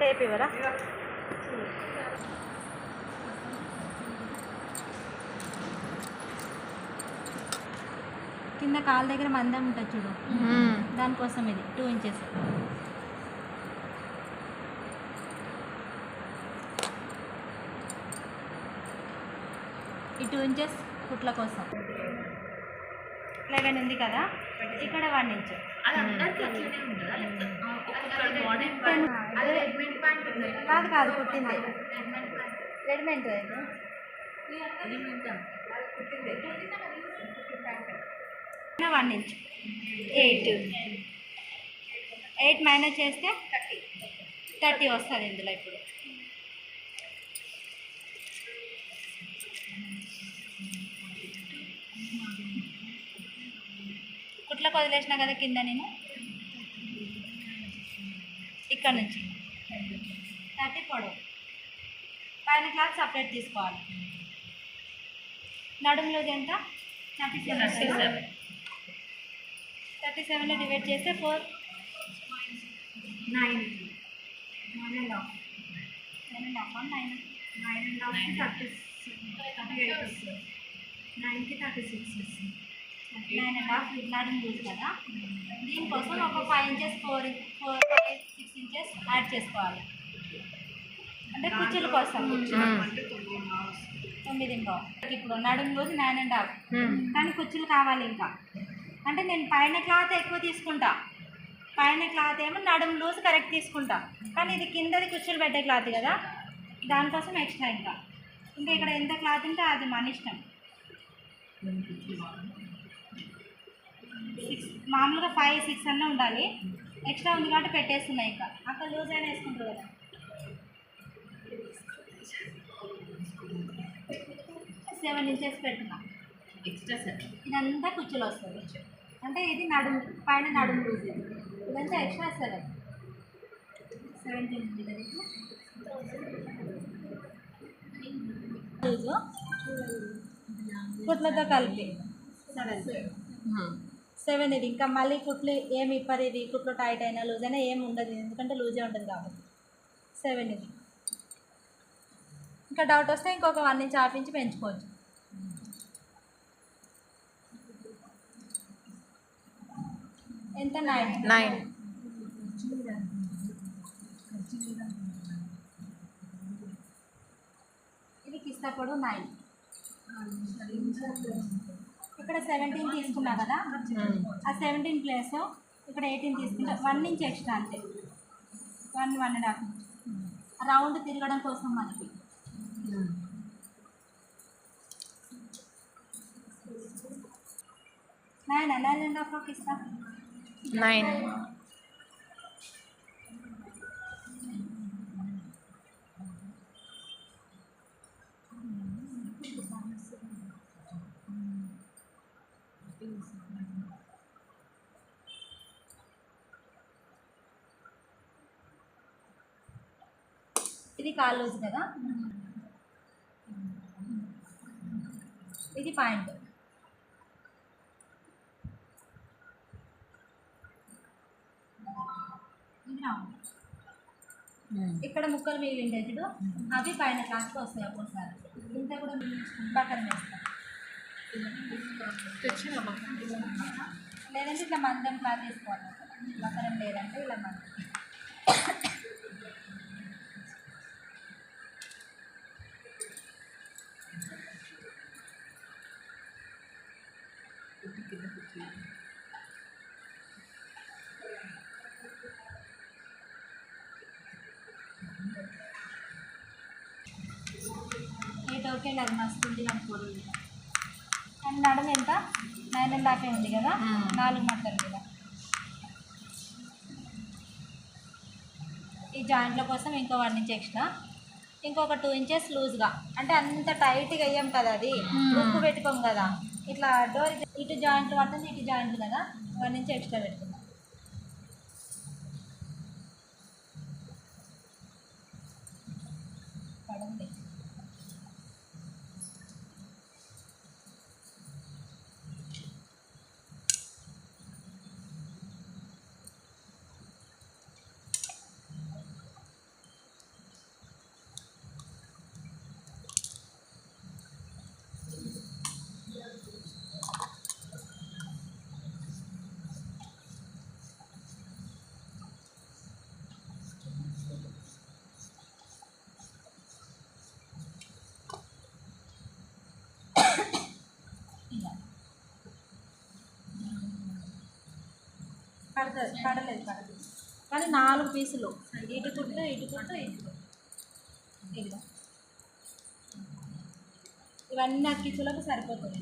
Tape ఇవ్వరా? కింద కాళ్ళ దగ్గర మందం ఉంటుంది చూడు, దానికోసం ఇది 2 ఇంచెస్. ఈ 2 ఇంచెస్ కుట్ల కోసం. 11 ఉంది కదా, ఇక్కడ 1 ఇంచ్. కాదు కాదు, కుట్టింది రెడీమేడ్. 1 ఇంచ్ 8 మైనస్ చేస్తే 30 వస్తుంది ఇందులో. ఇప్పుడు కుట్లకు వదిలేసిన కదా కింద నేను, ఇక్కడ నుంచి 30 పొడవు, పైన క్లాత్ సపరేట్ తీసుకోవాలి. నడుములో ఎంత? 37 డివైడ్ చేస్తే 4 9 9.5 నడుము లూజ్ కదా, దీనికోసం ఒక 5 ఇంచెస్ 4 5 6 ఇంచెస్ యాడ్ చేసుకోవాలి. అంటే కుచ్చుల కోసం 9.5. ఇప్పుడు నడుము లూజ్ 9.5, కానీ కుచ్చులు కావాలి ఇంకా. అంటే నేను పైన క్లాత్ ఎక్కువ తీసుకుంటా, పైన క్లాత్ ఏమో నడుము లూజ్ కరెక్ట్ తీసుకుంటా, కానీ ఇది కిందది కుచ్చులు పెట్టే క్లాత్ కదా, దానికోసం ఎక్స్ట్రా. ఇంకా ఇక్కడ ఎంత క్లాత్ ఉంటే అది మన ఇష్టం. 6 మామూలుగా 5 6 అన్న ఉండాలి, ఎక్స్ట్రా ఉంది కాబట్టి పెట్టేస్తున్నాయి. ఇంకా అక్కడ లూజ్ అయినా వేసుకుంటారు కదా. 7 ఇంచెస్ పెడుతున్నా ఎక్స్ట్రా. ఇదంతా కుచ్చులు వస్తుంది, అంటే ఇది నడుము పైన నడుము లూజ్, ఇదంతా ఎక్స్ట్రా 17 ఉంది కదా లూజు, కుట్లతో కలిపి 7. ఇది ఇంకా మళ్ళీ కుట్లు ఏమి ఇప్పరు, ఇది కుట్లు టైట్ అయినా లూజ్ అయినా ఏమి ఉండదు, ఎందుకంటే లూజే ఉంటుంది కాబట్టి 7. ఇది ఇంకా డౌట్ వస్తే ఇంకొక 1 ఇంచ్ 1/2 ఇంచ్ పెంచుకోవచ్చు. ఎంత? 9. ఇది కిస్తా పొడవు 9. ఇక్కడ 17 తీసుకున్నా కదా, ఆ 17 ప్లేస్ ఇక్కడ 18 తీసుకుంటే 1 ఇంచ్ ఎక్స్ట్రా, అంతే 1.5 ఇంచ్ రౌండ్ తిరగడం కోసం మనకి. 9.5 ఇస్తా. 9. ఇది కాల్ లూజ్ కదా, ఇది పాయింట్. ఇక్కడ ముక్కలు మిగిలిండే చూడు, అవి పైన క్లాస్కి వస్తాయి ఒక్కోసారి. ఇంత కూడా పక్కన వేస్తాం, లేదంటే ఇట్లా మందం క్లాత్ వేసుకోవాలి. బకరం లేదంటే ఇలా మందం. ఓకే, అది మస్తు ఉంది అనుకోరు. అండ్ నడుము ఎంత? 9.5 ఉంది కదా, 4 మట్టలు మీద. ఈ జాయింట్ల కోసం ఇంకో 1 ఇంచ్ ఎక్స్ట్రా, ఇంకొక 2 ఇంచెస్ లూజ్గా. అంటే అంత టైట్గా వేయం కదా, అది ఉక్కు పెట్టుకోం కదా, ఇట్లా డోర్ ఇటు జాయింట్లు పడుతుంది, ఇటు జాయింట్లు కదా, 1 ఇంచ్ ఎక్స్ట్రా పెట్టుకుందాం. పడుంది. పడుతుంది, పడలేదు కానీ 4 పీసులు ఇటు కుట్టు ఇటు కుట్టు ఇటు ఇదిగో ఇవన్నీ అక్కిచులకు సరిపోతుంది.